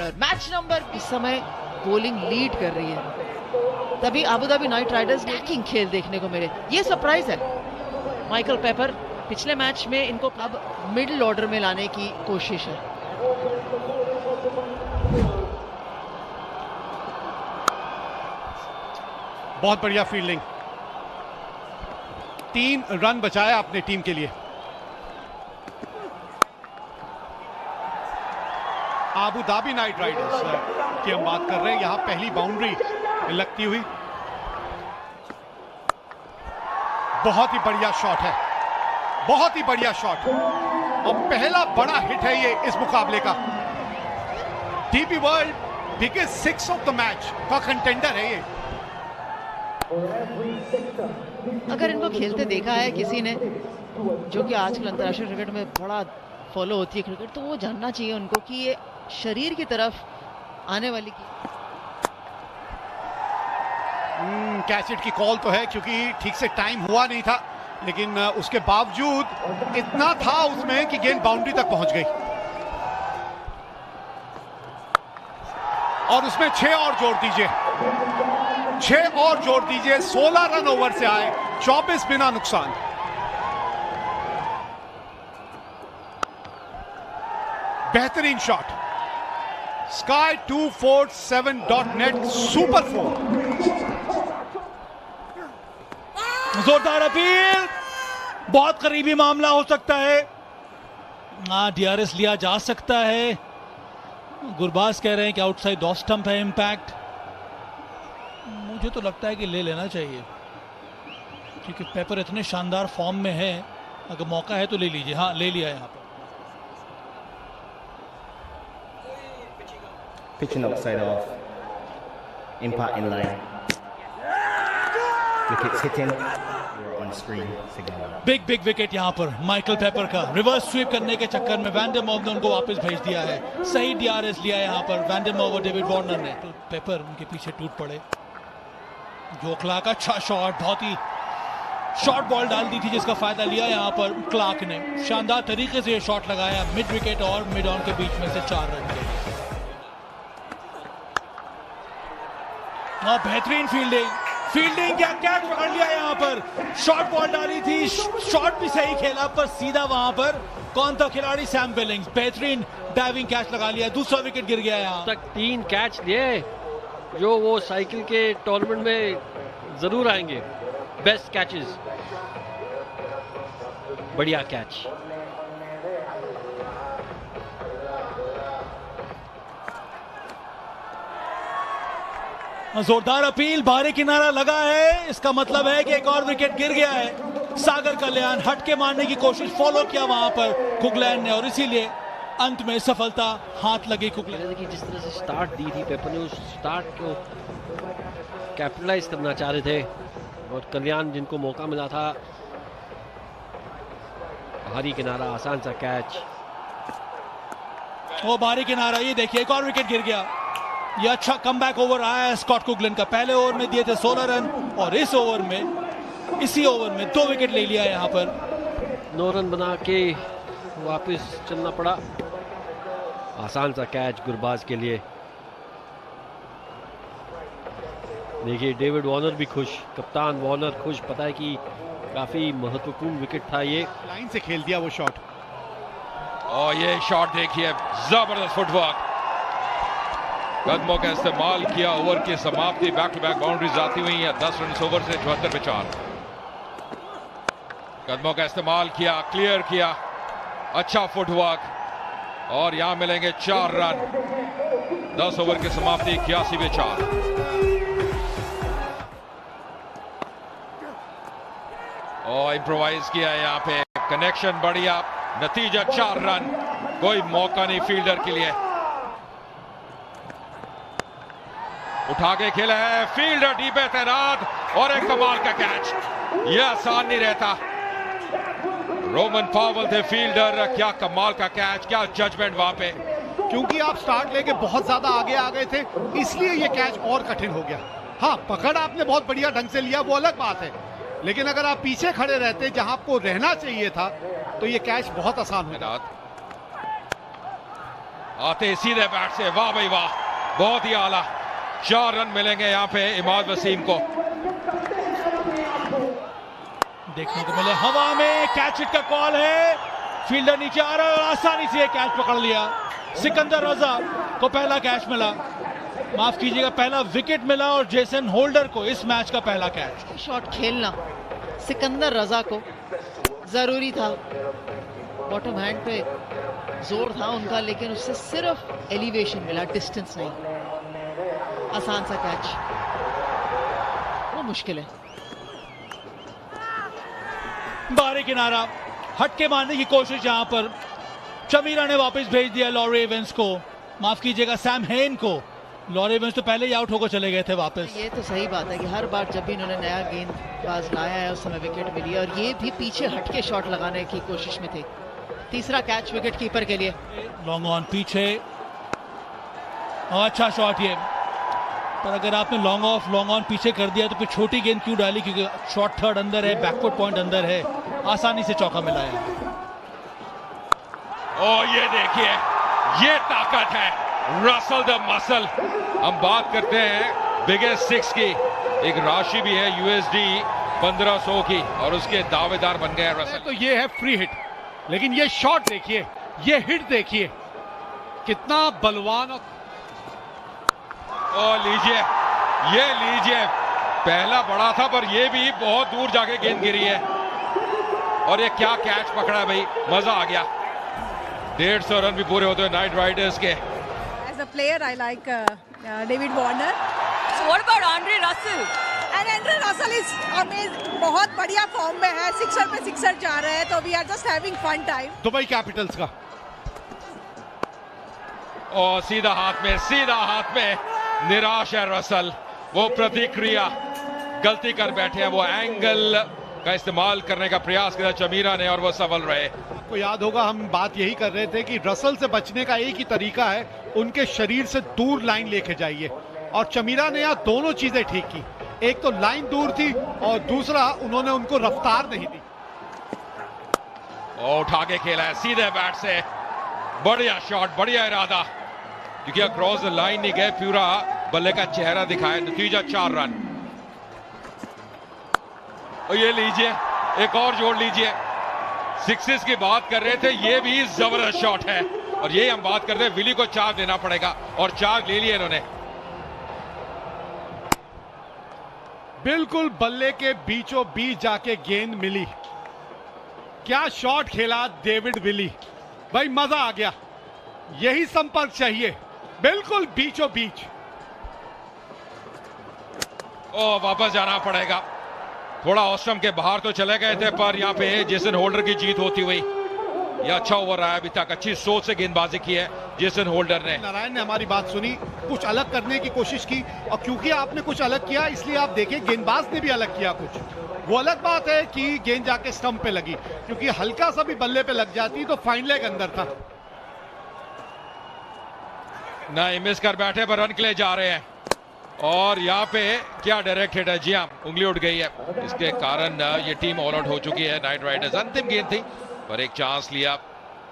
Warner. Match number इस समय bowling lead कर रही है, तभी Abu Dhabi Knight Riders attacking खेल देखने को मिले, ये सरप्राइज है। माइकल पेपर पिछले मैच में इनको अब मिडिल ऑर्डर में लाने की कोशिश है। बहुत बढ़िया फील्डिंग, 3 रन बचाया अपने टीम के लिए। अबू धाबी नाइट राइडर्स की हम बात कर रहे हैं, यहां पहली बाउंड्री लगती हुई। बहुत ही बढ़िया शॉट है, बहुत ही बढ़िया शॉट, और पहला बड़ा हिट है ये इस मुकाबले का। DP world biggest 6 of the match का कंटेंडर है ये। अगर इनको खेलते देखा है किसी ने, जो कि आजकल अंतर्राष्ट्रीय क्रिकेट में बड़ा फॉलो होती है क्रिकेट, तो वो जानना चाहिए उनको कि ये शरीर की तरफ आने वाली की कैच हिट की कॉल तो है, क्योंकि ठीक से टाइम हुआ नहीं था, लेकिन उसके बावजूद इतना था उसमें कि गेंद बाउंड्री तक पहुंच गई, और उसमें 6 और जोड़ दीजिए, 6 और जोड़ दीजिए। 16 रन ओवर से आए, 24 बिना नुकसान। बेहतरीन शॉट, sky247.net सुपर 4। जोरदार अपील, बहुत करीबी मामला हो सकता है। डीआरएस लिया जा सकता है। गुरबाज कह रहे हैं कि आउटसाइड ऑफ स्टंप है इंपैक्ट। मुझे तो लगता है कि ले लेना चाहिए, क्योंकि पेपर इतने शानदार फॉर्म में है, अगर मौका है तो ले लीजिए। हाँ, ले लिया यहाँ पर। Pitching outside off, impact in line, wickets hitting, we're on screen signal. Big wicket यहाँ पर माइकल पेपर का। रिवर्स स्वीप करने के चक्कर में वैंडरमॉव ने उनको वापस भेज दिया है। सही डीआरएस लिया यहाँ पर वैंडरमॉव और डेविड वार्नर ने, तो पेपर उनके पीछे टूट पड़े। जो क्लार्क, अच्छा शॉट, बहुत ही शॉर्ट बॉल डाल दी थी, जिसका फायदा लिया यहाँ पर क्लार्क ने। शानदार तरीके से ये शॉट लगाया मिड विकेट और मिड ऑन के बीच में से 4 रन के। बेहतरीन फील्डिंग क्या कैच पकड़ लिया यहाँ पर। शॉर्ट बॉल डाली थी, शॉट भी सही खेला, पर सीधा वहां पर कौन था खिलाड़ी, सैम बिलिंग्स। बेहतरीन डाइविंग कैच लगा लिया, दूसरा विकेट गिर गया यहाँ तक। 3 कैच लिए जो वो साइकिल के टूर्नामेंट में जरूर आएंगे, बेस्ट कैचेस, बढ़िया कैच। जोरदार अपील, बाहरी किनारा लगा है, इसका मतलब है कि एक और विकेट गिर गया है। सागर कल्याण हट के मारने की कोशिश, फॉलो किया वहां पर कुगलैन ने, और इसीलिए अंत में सफलता हाथ लगी कुगलैन। देखिए जिस तरह से स्टार्ट दी थी पेपर ने, उस स्टार्ट को कैपिटलाइज करना चाह रहे थे, और कल्याण जिनको मौका मिला था, बाहरी किनारा, आसान सा कैच। वो बाहरी किनारा, ये देखिए एक और विकेट गिर गया। ये अच्छा कमबैक ओवर आया है स्कॉट कुगलन का। पहले ओवर में दिए थे 16 रन, और इस ओवर में, इसी ओवर में 2 विकेट ले लिया यहाँ पर। 9 रन बना के वापस चलना पड़ा। आसान सा कैच गुरबाज के लिए। देखिए डेविड वार्नर भी खुश, कप्तान वार्नर खुश, पता है कि काफी महत्वपूर्ण विकेट था ये। लाइन से खेल दिया वो शॉट, और ये शॉट देखिए, जबरदस्त फुटवर्क, कदमों का इस्तेमाल किया। ओवर की समाप्ति, बैक टू बैक बाउंड्रीज आती हुई है। 10 रन ओवर से 74 पे 4। कदमों का इस्तेमाल किया, क्लियर किया, अच्छा फुटवर्क, और यहां मिलेंगे 4 रन। 10 ओवर की समाप्ति, 81 पे 4। और इम्प्रोवाइज किया यहाँ पे, कनेक्शन बढ़िया, नतीजा 4 रन। कोई मौका नहीं फील्डर के लिए, उठा के खेला है फील्डर डीप तैनात, और एक कमाल का कैच। यह आसान नहीं रहता। रोमन पावल थे फील्डर, क्या कमाल का कैच, क्या जजमेंट वहां पे। क्योंकि आप स्टार्ट लेके बहुत ज्यादा आगे आ गए थे, इसलिए ये कैच और कठिन हो गया। हाँ, पकड़ आपने बहुत बढ़िया ढंग से लिया, वो अलग बात है, लेकिन अगर आप पीछे खड़े रहते जहां आपको रहना चाहिए था, तो ये कैच बहुत आसान हो। आते ही सीधे बैट से, वाह भाई वाह, बहुत ही आला। 4 रन मिलेंगे यहाँ पे इमाद वसीम को। देखने को मिले हवा में कैच हिट का कॉल है, फील्डर नीचे आ रहा है और आसानी से कैच पकड़ लिया। सिकंदर रजा को पहला कैच मिला, माफ कीजिएगा पहला विकेट मिला, और जेसन होल्डर को इस मैच का पहला कैच। शॉट खेलना सिकंदर रजा को जरूरी था, बॉटम हैंड पे जोर था उनका, लेकिन उससे सिर्फ एलिवेशन मिला, डिस्टेंस नहीं। आसान सा कैच, वो मुश्किल है। बाहरी किनारा हटके मारने की कोशिश, यहां पर चमीरा ने वापस भेज दिया लॉरी एवेंस को, माफ कीजिएगा सैम हेन को। लॉरी एवेंस तो पहले ही आउट होकर चले गए थे वापस। ये तो सही बात है कि हर बार जब भी इन्होंने नया गेंदबाज लाया है उस समय विकेट मिली, और ये भी पीछे हटके शॉट लगाने की कोशिश में थे। तीसरा कैच विकेट कीपर के लिए। लॉन्ग ऑन पीछे, अच्छा शॉट ये, पर अगर आपने लॉन्ग ऑन पीछे कर दिया तो फिर छोटी गेंद क्यों डाली, क्योंकि शॉट थर्ड अंदर है, बैकवर्ड पॉइंट अंदर है, आसानी से चौका मिला है। ओ ये देखिए, ये ताकत है, रसल द मसल। हम बात करते हैं बिगेस्ट 6 की, एक राशि भी है USD 1500 की, और उसके दावेदार बन गए रसल। तो ये है फ्री हिट, लेकिन ये शॉट देखिए, ये हिट देखिए, कितना बलवान। और लीजिए, ये लीजिए, पहला बड़ा था पर ये भी बहुत दूर जाके गेंद गिरी है, और ये क्या कैच पकड़ा है भाई, मजा आ गया। 150 रन भी पूरे होते हैं नाइट राइडर्स के। As a player, I like David Warner. So what about Andre Russell? And Andre Russell is amazing. बहुत बढ़िया फॉर्म में है, सिक्सर पे सिक्सर जा रहे हैं, तो we are just having fun time. Dubai Capitals का, और सीधा हाथ में निराश है रसल। वो प्रतिक्रिया गलती कर बैठे हैं, वो एंगल का इस्तेमाल करने का प्रयास किया चमीरा ने, और वो सफल रहे। आपको याद होगा हम बात यही कर रहे थे कि रसल से बचने का एक ही तरीका है, उनके शरीर से दूर लाइन लेके जाइए, और चमीरा ने यहाँ दोनों चीजें ठीक की। एक तो लाइन दूर थी, और दूसरा उन्होंने उनको रफ्तार नहीं दी। और उठा के खेला है सीधे बैट से, बढ़िया शॉट, बढ़िया इरादा, क्योंकि अक्रॉस द लाइन नहीं गए, पूरा बल्ले का चेहरा दिखाया। नतीजा 4 रन। और ये लीजिए, एक और जोड़ लीजिए, सिक्सेस की बात कर रहे थे, ये भी जबरदस्त शॉट है, और ये हम बात करते हैं विली को चार्ज देना पड़ेगा, और चार्ज ले लिया इन्होंने। बिल्कुल बल्ले के बीचों बीच जाके गेंद मिली। क्या शॉट खेला डेविड विली, भाई मजा आ गया। यही संपर्क चाहिए, बिल्कुल बीचों बीच। ओ वापस जाना पड़ेगा, थोड़ा ऑस्ट्रम के बाहर तो चले गए थे, पर यहाँ पे जेसन होल्डर की जीत होती हुई। यह अच्छा ओवर आया अभी तक, अच्छी सोच से गेंदबाजी की है जेसन होल्डर ने। नारायण ने हमारी बात सुनी, कुछ अलग करने की कोशिश की, और क्योंकि आपने कुछ अलग किया इसलिए आप देखें गेंदबाज ने भी अलग किया कुछ। वो अलग बात है कि गेंद जाके स्टंप पे लगी, क्योंकि हल्का सा भी बल्ले पे लग जाती तो फाइन लेग अंदर था। नहीं, मिस कर बैठे पर रन के लिए जा रहे हैं, और यहाँ पे क्या डायरेक्ट हिट है, जी हाँ उंगली उठ गई है, इसके कारण ये टीम ऑल आउट हो चुकी है नाइट राइडर्स। अंतिम गेंद थी पर एक चांस लिया,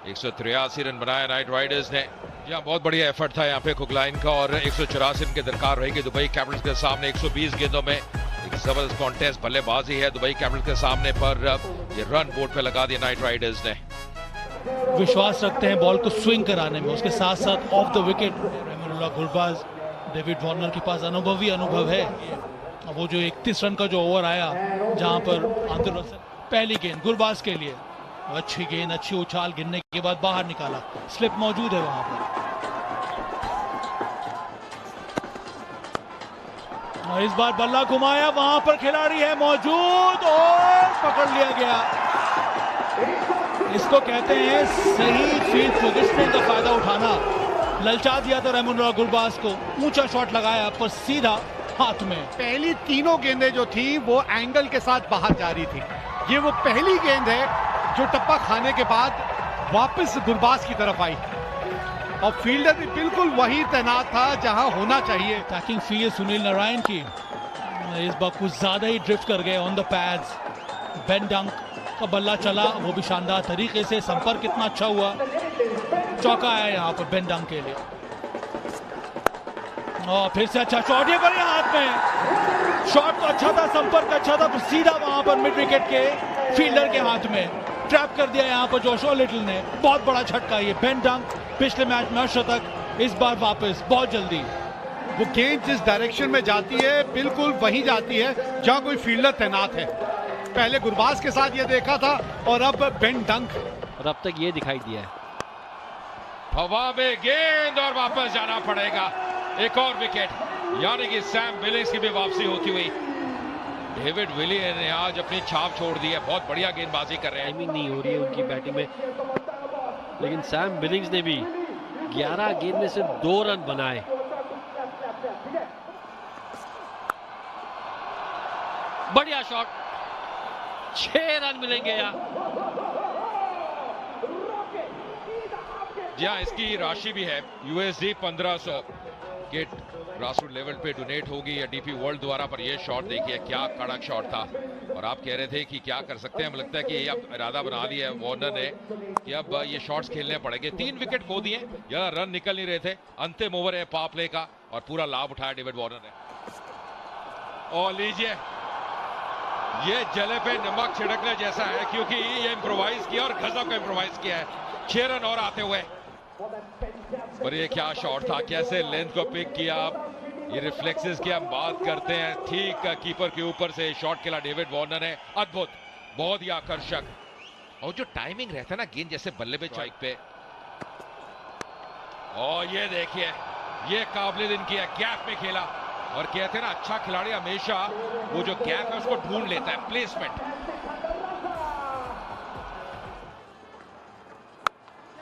183 रन बनाया नाइट राइडर्स ने। जी हाँ, बहुत बढ़िया एफर्ट था यहाँ पे कुकलाइन का, और 184 रन की दरकार रहेगी दुबई कैपिटल्स के सामने। 120 गेंदों में एक जबरदस्त कॉन्टेस्ट बल्लेबाजी है दुबई कैपिटल्स के सामने, पर ये रन बोर्ड पे लगा दिया नाइट राइडर्स ने। विश्वास रखते हैं बॉल को स्विंग कराने में, उसके साथ साथ of the wicket Rahmanullah Gurbaz, David Warner के पास अनुभव है। अब वो जो 31 रन का जो ओवर आया, जहां पर आंद्रे रसल पहली गेंद गुरबाज के लिए, अच्छी गेंद, अच्छी उछाल, गिरने के बाद बाहर निकाला, स्लिप मौजूद है वहां पर, और इस बार बल्ला घुमाया, वहां पर खिलाड़ी है मौजूद, और पकड़ लिया गया। इसको कहते हैं सही फील्ड पोजीशनिंग का फायदा उठाना। ललचा दिया था रहमानुल्लाह गुरबाज को, ऊंचा शॉट लगाया पर सीधा हाथ में। पहली तीनों गेंदें जो थी वो एंगल के साथ बाहर जा रही थी, ये वो पहली गेंद है जो टप्पा खाने के बाद वापस गुरबाज की तरफ आई, और फील्डर भी बिल्कुल वही तैनात था जहां होना चाहिए। अटैकिंग फील्ड सुनील नारायण की, इस बार कुछ ज्यादा ही ड्रिफ्ट कर गए ऑन द पैड्स। बेन डंक का बल्ला चला, वो भी शानदार तरीके से, संपर्क कितना अच्छा हुआ, चौका आया यहाँ पर बेन डंक के लिए। और फिर से अच्छा शॉट, ये बढ़िया हाथ में शॉट तो अच्छा था, संपर्क अच्छा था, सीधा वहां पर मिड विकेट के फील्डर के हाथ में ट्रैप कर दिया यहाँ पर जोशुआ लिटिल ने। बहुत बड़ा झटका ये। बेन डंक पिछले मैच में शतक, इस बार वापस बहुत जल्दी। वो गेंद जिस डायरेक्शन में जाती है बिल्कुल वहीं जाती है जहां कोई फील्डर तैनात है। पहले गुरबाज के साथ ये देखा था और अब बेन डंक, और अब तक ये दिखाई दिया है। हवा में गेंद और वापस जाना पड़ेगा। एक और विकेट, यानी कि सैम बिलिंग्स की भी वापसी होती हुई। डेविड विली ने आज अपनी छाप छोड़ दी है, बहुत बढ़िया गेंदबाजी कर रहे हैं। टाइमिंग नहीं हो रही है उनकी बैटिंग में, लेकिन सैम बिलिंग्स ने भी 11 गेंद में सिर्फ 2 रन बनाए। बढ़िया शॉट, 6 रन मिलेंगे यहाँ। जी हाँ, इसकी राशि भी है USD 1500 के ग्रासरूट लेवल पे डोनेट होगी या डीपी वर्ल्ड द्वारा। पर ये शॉट देखिए, क्या कड़क शॉट था। और आप कह रहे थे कि क्या कर सकते हैं, हमें लगता है कि अब इरादा बना लिया है वार्नर ने कि अब ये शॉट्स खेलने पड़ेंगे। 3 विकेट खो दिए, या रन निकल नहीं रहे थे। अंतिम ओवर है पावर प्ले का और पूरा लाभ उठाया डेविड वार्नर ने। और लीजिए, ये जले पे नमक छिड़कने जैसा है, क्योंकि ये इम्प्रोवाइज किया और गजब का इम्प्रोवाइज किया है। 6 रन और आते हुए। पर ये क्या शॉट था, कैसे लेंथ को पिक किया। ये रिफ्लेक्सेस की हम बात करते हैं, ठीक कीपर के ऊपर से शॉट खेला डेविड वार्नर ने। अद्भुत, बहुत ही आकर्षक। और जो टाइमिंग रहता है ना गेंद जैसे बल्ले पे चाइक पे। और ये देखिए, ये काबिल इनकी है, गैप में खेला। और कहते हैं ना, अच्छा खिलाड़ी हमेशा वो जो गैप है उसको ढूंढ लेता है, प्लेसमेंट।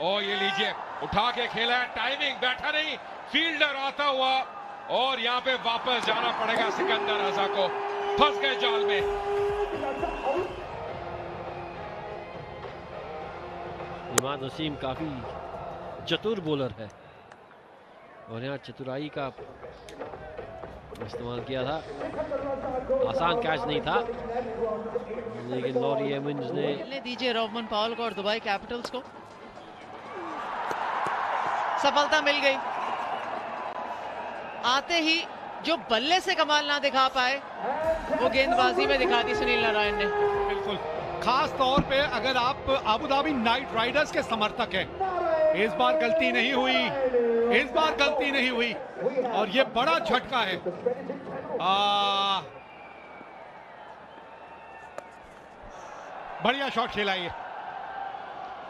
और ये लीजिए, उठा के खेला है, टाइमिंग बैठा नहीं, फील्डर आता हुआ। और यहां पे वापस जाना पड़ेगा सिकंदर रजा को, फंस गए जाल में। इमाद वसीम काफी चतुर बॉलर है और यहाँ चतुराई का इस्तेमाल किया था। आसान कैच नहीं था, लेकिन लॉरी एमिन्स ने दीजिए रोमन पॉवेल को और दुबई कैपिटल्स को। सफलता मिल गई। आते ही जो बल्ले से कमाल ना दिखा पाए, वो गेंदबाजी में दिखा दी सुनील नारायण ने। बिल्कुल, खास तौर पे अगर आप अबू धाबी नाइट राइडर्स के समर्थक हैं, इस बार गलती नहीं हुई, इस बार गलती नहीं हुई। और ये बड़ा झटका है। बढ़िया शॉट खेला ये,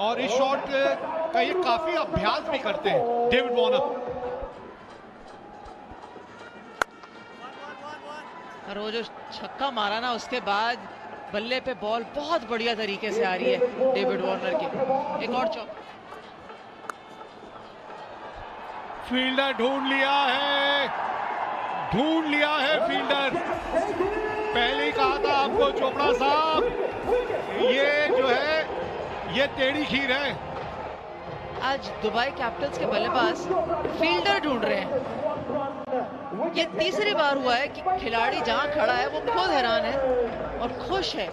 और इस शॉट का ये काफी अभ्यास भी करते हैं डेविड वार्नर। और वो जो छक्का मारा ना, उसके बाद बल्ले पे बॉल बहुत बढ़िया तरीके से आ रही है डेविड वार्नर की। एक और चौका। फील्डर ढूंढ लिया है, ढूंढ लिया है फील्डर। पहले ही कहा था आपको चोपड़ा साहब, ये जो है ये टेढ़ी खीर है। आज दुबई कैपिटल्स के बल्लेबाज फील्डर ढूंढ रहे हैं। ये तीसरी बार हुआ है कि खिलाड़ी जहां खड़ा है वो खुद हैरान है और खुश है।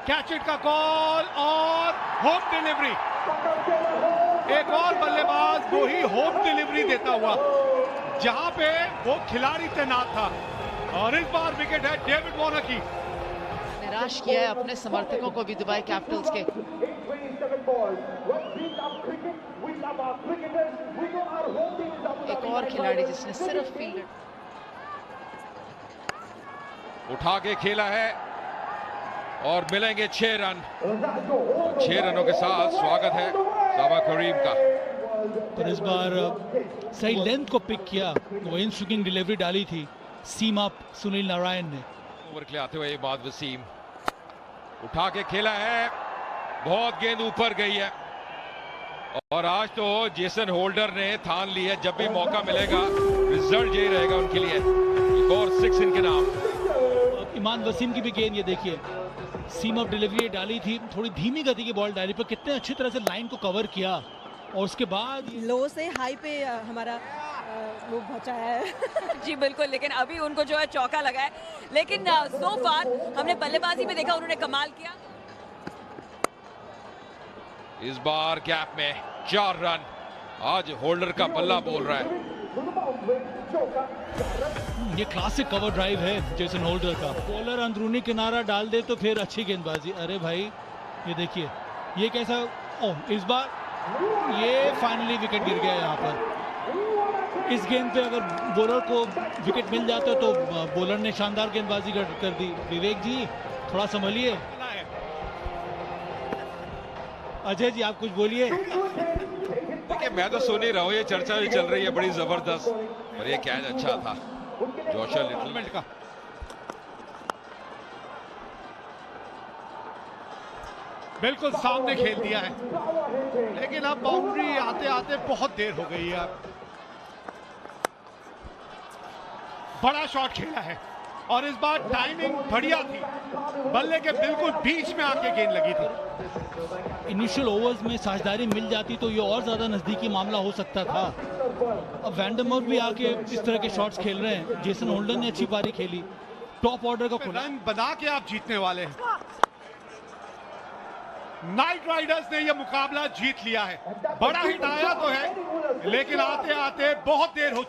कैच इट का कॉल और होप डिलीवरी। एक और बल्लेबाज वो ही होप डिलीवरी देता हुआ जहां पे वो खिलाड़ी तैनात था। और इस बार विकेट है डेविड वार्नर की। निराश किया है अपने समर्थकों को भी दुबई कैपिटल्स के। एक और खिलाड़ी जिसने सिर्फ फील्डर उठा के खेला है और मिलेंगे 6 रन। 6 रनों के साथ स्वागत है साबा करीम का। पर इस बार सही लेंथ को पिक किया, वो इन स्विंगिंग डिलीवरी डाली थी सीम अप सुनील नारायण ने। ओवर के लिए आते हुए इमाद वसीम उठा के खेला है, बहुत गेंद ऊपर गई है। और आज तो जेसन होल्डर ने ठान ली है, जब भी मौका मिलेगा रिजल्ट यही रहेगा उनके लिए। एक और 6 इनके नाम। इमाद वसीम की भी गेंद ये देखिए, सीम अप डिलीवरी डाली थी, थोड़ी धीमी गति की बॉल डाली, पर कितने अच्छी तरह से लाइन को कवर किया। और उसके बाद लो से हाई पे हमारा वो बचाया है। जी बिल्कुल, लेकिन अभी उनको जो है चौका लगा है। लेकिन सो फार हमने बल्लेबाजी में देखा उन्होंने कमाल किया। इस बार गैप में 4 रन। आज होल्डर का बल्ला बोल रहा है। ये क्लासिक कवर ड्राइव है जेसन होल्डर का। बॉलर अंदरूनी किनारा डाल दे तो फिर अच्छी गेंदबाजी। अरे भाई ये देखिए ये कैसा, ओह इस बार ये फाइनली विकेट गिर गया यहाँ पर। इस गेंद पे अगर बॉलर को विकेट मिल जाता तो बॉलर ने शानदार गेंदबाजी कर दी। विवेक जी थोड़ा संभलिए। अजय जी आप कुछ बोलिए। देखिए मैं तो सुन ही रहा हूँ, ये चर्चा भी चल रही है बड़ी जबरदस्त, और ये कैच अच्छा था जोशा लिटिल का। बिल्कुल सामने खेल दिया है, लेकिन अब बाउंड्री आते आते बहुत देर हो गई है। बड़ा शॉट खेला है और इस बार टाइमिंग बढ़िया थी, बल्ले के बिल्कुल बीच में आके गेंद लगी थी। इनिशियल ओवर्स में साझेदारी मिल जाती तो ये और ज्यादा नजदीकी मामला हो सकता था। अब वैंडम भी आके इस तरह के शॉट्स खेल रहे हैं। जेसन होल्डर ने अच्छी पारी खेली, टॉप ऑर्डर का रन बना के आप जीतने वाले हैं। नाइट राइडर्स ने यह मुकाबला जीत लिया है। बड़ा हिट आया तो है, लेकिन आते आते बहुत देर हो चुकी।